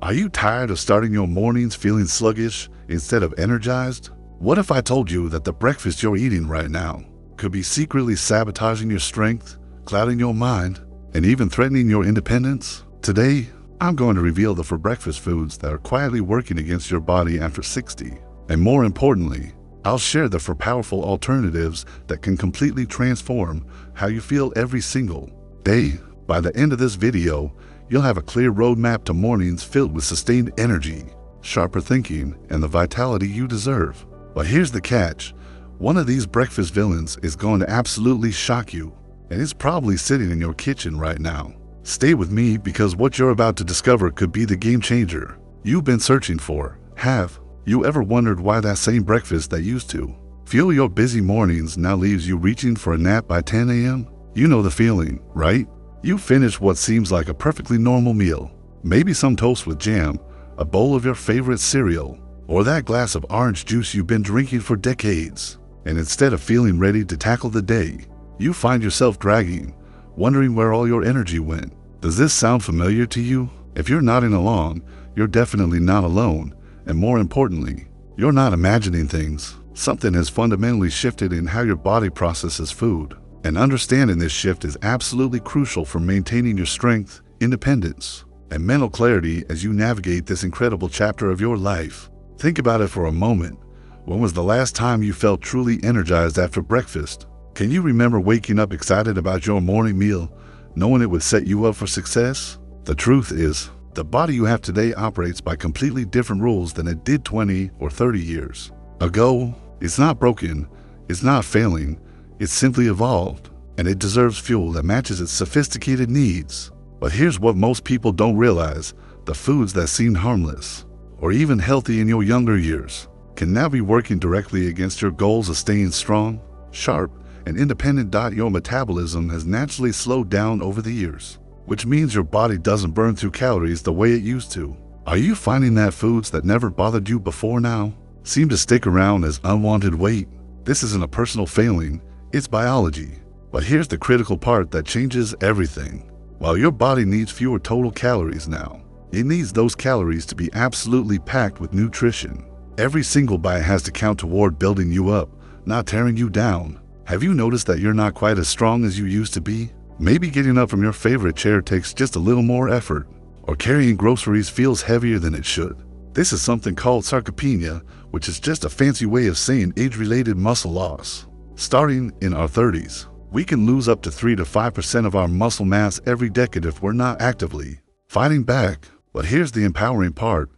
Are you tired of starting your mornings feeling sluggish instead of energized? What if I told you that the breakfast you're eating right now could be secretly sabotaging your strength, clouding your mind, and even threatening your independence? Today, I'm going to reveal the for breakfast foods that are quietly working against your body after 60. And more importantly, I'll share the for powerful alternatives that can completely transform how you feel every single day. By the end of this video, you'll have a clear roadmap to mornings filled with sustained energy, sharper thinking, and the vitality you deserve. But here's the catch. One of these breakfast villains is going to absolutely shock you, and it's probably sitting in your kitchen right now. Stay with me because what you're about to discover could be the game changer you've been searching for. Have you ever wondered why that same breakfast that used to fuel your busy mornings now leaves you reaching for a nap by 10 a.m.? You know the feeling, right? You finish what seems like a perfectly normal meal, maybe some toast with jam, a bowl of your favorite cereal, or that glass of orange juice you've been drinking for decades. And instead of feeling ready to tackle the day, you find yourself dragging, wondering where all your energy went. Does this sound familiar to you? If you're nodding along, you're definitely not alone. And more importantly, you're not imagining things. Something has fundamentally shifted in how your body processes food. And understanding this shift is absolutely crucial for maintaining your strength, independence, and mental clarity as you navigate this incredible chapter of your life. Think about it for a moment. When was the last time you felt truly energized after breakfast? Can you remember waking up excited about your morning meal, knowing it would set you up for success? The truth is, the body you have today operates by completely different rules than it did 20 or 30 years ago. It's not broken, it's not failing, it's simply evolved, and it deserves fuel that matches its sophisticated needs. But here's what most people don't realize. The foods that seemed harmless, or even healthy in your younger years, can now be working directly against your goals of staying strong, sharp, and independent. Your metabolism has naturally slowed down over the years, which means your body doesn't burn through calories the way it used to. Are you finding that foods that never bothered you before now seem to stick around as unwanted weight? This isn't a personal failing, it's biology. But here's the critical part that changes everything. While your body needs fewer total calories now, it needs those calories to be absolutely packed with nutrition. Every single bite has to count toward building you up, not tearing you down. Have you noticed that you're not quite as strong as you used to be? Maybe getting up from your favorite chair takes just a little more effort, or carrying groceries feels heavier than it should. This is something called sarcopenia, which is just a fancy way of saying age-related muscle loss. Starting in our 30s, we can lose up to 3 to 5% of our muscle mass every decade if we're not actively fighting back. But here's the empowering part.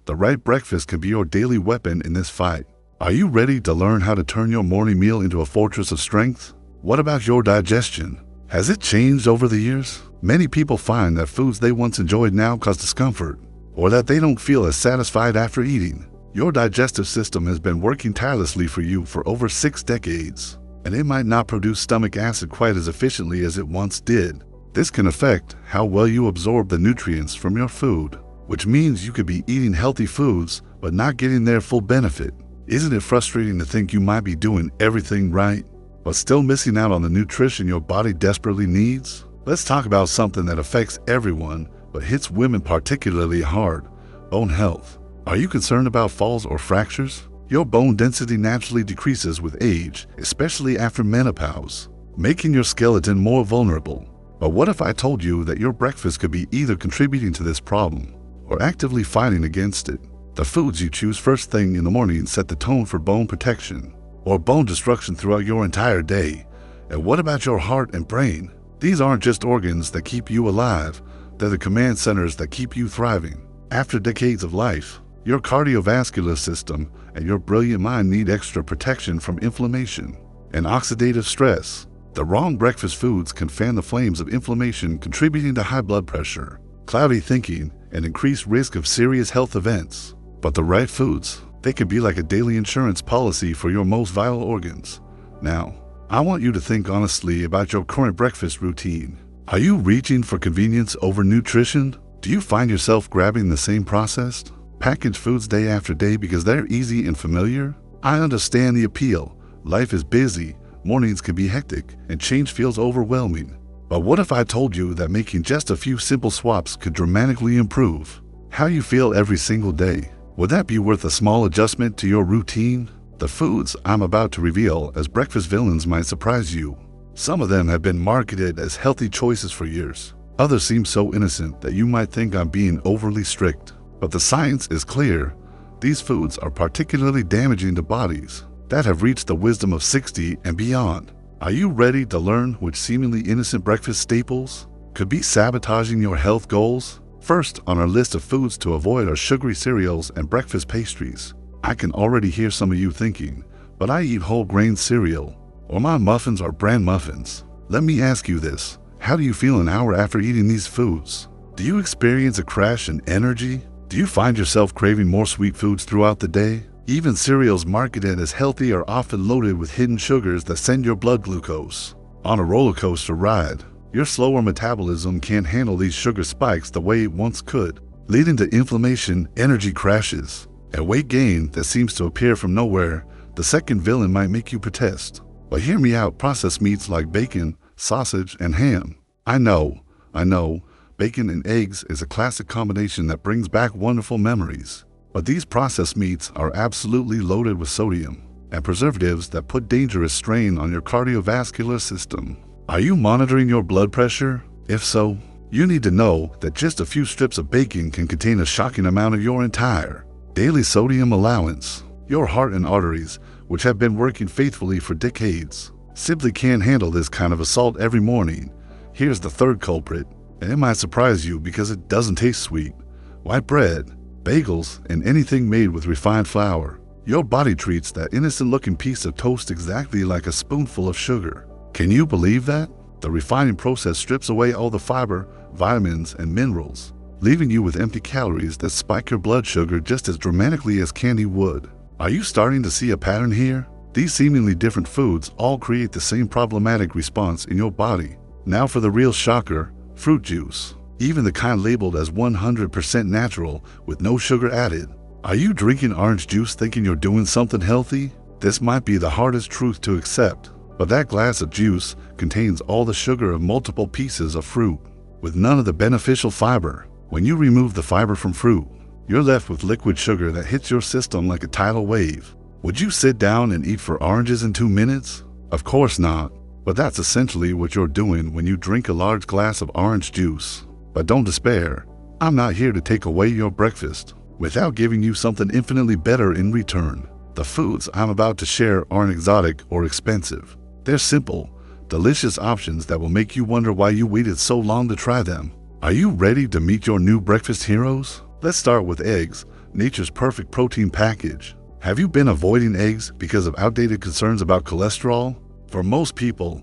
The right breakfast can be your daily weapon in this fight. Are you ready to learn how to turn your morning meal into a fortress of strength? What about your digestion? Has it changed over the years? Many people find that foods they once enjoyed now cause discomfort, or that they don't feel as satisfied after eating. Your digestive system has been working tirelessly for you for over 6 decades, and it might not produce stomach acid quite as efficiently as it once did. This can affect how well you absorb the nutrients from your food, which means you could be eating healthy foods but not getting their full benefit. Isn't it frustrating to think you might be doing everything right, but still missing out on the nutrition your body desperately needs? Let's talk about something that affects everyone but hits women particularly hard: bone health. Are you concerned about falls or fractures? Your bone density naturally decreases with age, especially after menopause, making your skeleton more vulnerable. But what if I told you that your breakfast could be either contributing to this problem or actively fighting against it? The foods you choose first thing in the morning set the tone for bone protection or bone destruction throughout your entire day. And what about your heart and brain? These aren't just organs that keep you alive, they're the command centers that keep you thriving. After decades of life, your cardiovascular system and your brilliant mind need extra protection from inflammation and oxidative stress. The wrong breakfast foods can fan the flames of inflammation, contributing to high blood pressure, cloudy thinking, and increased risk of serious health events. But the right foods, they can be like a daily insurance policy for your most vital organs. Now, I want you to think honestly about your current breakfast routine. Are you reaching for convenience over nutrition? Do you find yourself grabbing the same processed, packaged foods day after day because they're easy and familiar? I understand the appeal. Life is busy, mornings can be hectic, and change feels overwhelming. But what if I told you that making just a few simple swaps could dramatically improve how you feel every single day. Would that be worth a small adjustment to your routine? The foods I'm about to reveal as breakfast villains might surprise you. Some of them have been marketed as healthy choices for years. Others seem so innocent that you might think I'm being overly strict. But the science is clear. These foods are particularly damaging to bodies that have reached the wisdom of 60 and beyond. Are you ready to learn which seemingly innocent breakfast staples could be sabotaging your health goals? First on our list of foods to avoid are sugary cereals and breakfast pastries. I can already hear some of you thinking, but I eat whole grain cereal, or my muffins are bran muffins. Let me ask you this, how do you feel an hour after eating these foods? Do you experience a crash in energy? Do you find yourself craving more sweet foods throughout the day? Even cereals marketed as healthy are often loaded with hidden sugars that send your blood glucose on a roller coaster ride. Your slower metabolism can't handle these sugar spikes the way it once could, leading to inflammation, energy crashes, and weight gain that seems to appear from nowhere. The second villain might make you protest. But hear me out, processed meats like bacon, sausage, and ham. I know, bacon and eggs is a classic combination that brings back wonderful memories. But these processed meats are absolutely loaded with sodium and preservatives that put dangerous strain on your cardiovascular system. Are you monitoring your blood pressure? If so, you need to know that just a few strips of bacon can contain a shocking amount of your entire daily sodium allowance. Your heart and arteries, which have been working faithfully for decades, simply can't handle this kind of assault every morning. Here's the third culprit, and it might surprise you because it doesn't taste sweet. White bread, bagels, and anything made with refined flour. Your body treats that innocent-looking piece of toast exactly like a spoonful of sugar. Can you believe that? The refining process strips away all the fiber, vitamins, and minerals, leaving you with empty calories that spike your blood sugar just as dramatically as candy would. Are you starting to see a pattern here? These seemingly different foods all create the same problematic response in your body. Now for the real shocker, fruit juice. Even the kind labeled as 100% natural with no sugar added. Are you drinking orange juice thinking you're doing something healthy? This might be the hardest truth to accept, but that glass of juice contains all the sugar of multiple pieces of fruit, with none of the beneficial fiber. When you remove the fiber from fruit, you're left with liquid sugar that hits your system like a tidal wave. Would you sit down and eat 4 oranges in 2 minutes? Of course not, but that's essentially what you're doing when you drink a large glass of orange juice. But don't despair, I'm not here to take away your breakfast without giving you something infinitely better in return. The foods I'm about to share aren't exotic or expensive. They're simple, delicious options that will make you wonder why you waited so long to try them. Are you ready to meet your new breakfast heroes? Let's start with eggs, nature's perfect protein package. Have you been avoiding eggs because of outdated concerns about cholesterol? For most people,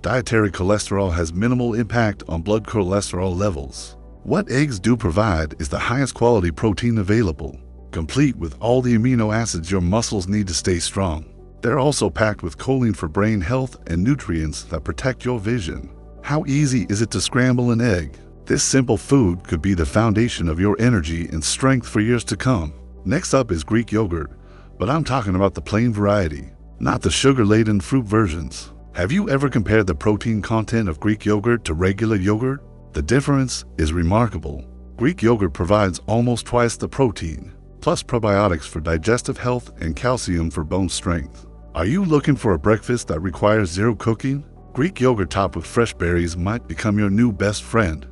dietary cholesterol has minimal impact on blood cholesterol levels. What eggs do provide is the highest quality protein available, complete with all the amino acids your muscles need to stay strong. They're also packed with choline for brain health and nutrients that protect your vision. How easy is it to scramble an egg? This simple food could be the foundation of your energy and strength for years to come. Next up is Greek yogurt, but I'm talking about the plain variety, not the sugar-laden fruit versions. Have you ever compared the protein content of Greek yogurt to regular yogurt? The difference is remarkable. Greek yogurt provides almost twice the protein, plus probiotics for digestive health and calcium for bone strength. Are you looking for a breakfast that requires zero cooking? Greek yogurt topped with fresh berries might become your new best friend.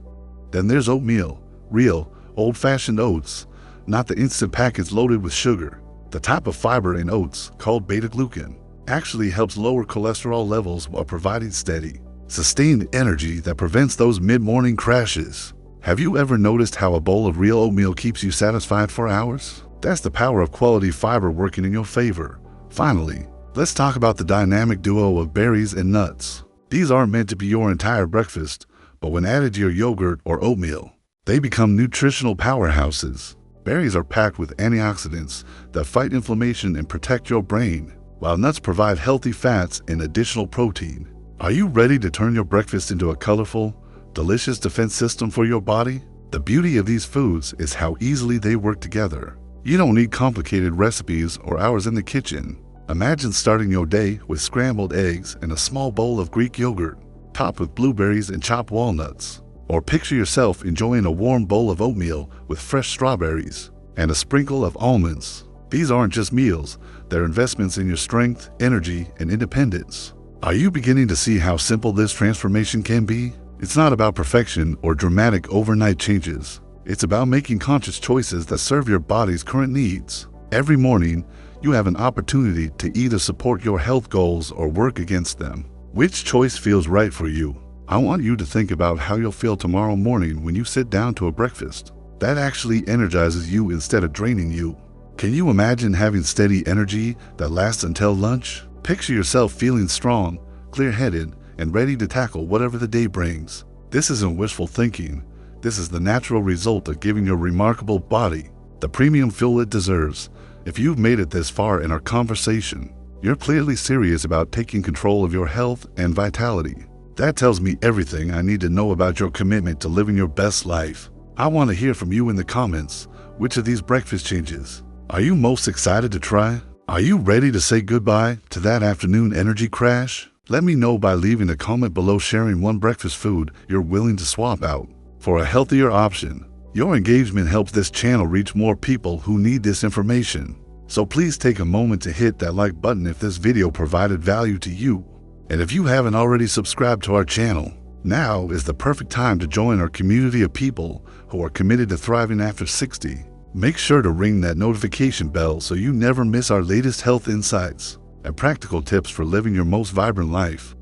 Then there's oatmeal, real, old-fashioned oats, not the instant packets loaded with sugar. The type of fiber in oats, called beta-glucan, actually helps lower cholesterol levels while providing steady, sustained energy that prevents those mid-morning crashes. Have you ever noticed how a bowl of real oatmeal keeps you satisfied for hours? That's the power of quality fiber working in your favor. Finally, let's talk about the dynamic duo of berries and nuts. These aren't meant to be your entire breakfast, but when added to your yogurt or oatmeal, they become nutritional powerhouses. Berries are packed with antioxidants that fight inflammation and protect your brain, while nuts provide healthy fats and additional protein. Are you ready to turn your breakfast into a colorful, delicious defense system for your body? The beauty of these foods is how easily they work together. You don't need complicated recipes or hours in the kitchen. Imagine starting your day with scrambled eggs and a small bowl of Greek yogurt, topped with blueberries and chopped walnuts. Or picture yourself enjoying a warm bowl of oatmeal with fresh strawberries and a sprinkle of almonds. These aren't just meals, they're investments in your strength, energy, and independence. Are you beginning to see how simple this transformation can be? It's not about perfection or dramatic overnight changes. It's about making conscious choices that serve your body's current needs. Every morning, you have an opportunity to either support your health goals or work against them. Which choice feels right for you? I want you to think about how you'll feel tomorrow morning when you sit down to a breakfast that actually energizes you instead of draining you. Can you imagine having steady energy that lasts until lunch? Picture yourself feeling strong, clear-headed, and ready to tackle whatever the day brings. This isn't wishful thinking. This is the natural result of giving your remarkable body the premium fuel it deserves. If you've made it this far in our conversation, you're clearly serious about taking control of your health and vitality. That tells me everything I need to know about your commitment to living your best life. I want to hear from you in the comments. Which of these breakfast changes are you most excited to try? Are you ready to say goodbye to that afternoon energy crash? Let me know by leaving a comment below sharing one breakfast food you're willing to swap out for a healthier option. Your engagement helps this channel reach more people who need this information. So please take a moment to hit that like button if this video provided value to you. And if you haven't already subscribed to our channel, now is the perfect time to join our community of people who are committed to thriving after 60. Make sure to ring that notification bell so you never miss our latest health insights and practical tips for living your most vibrant life.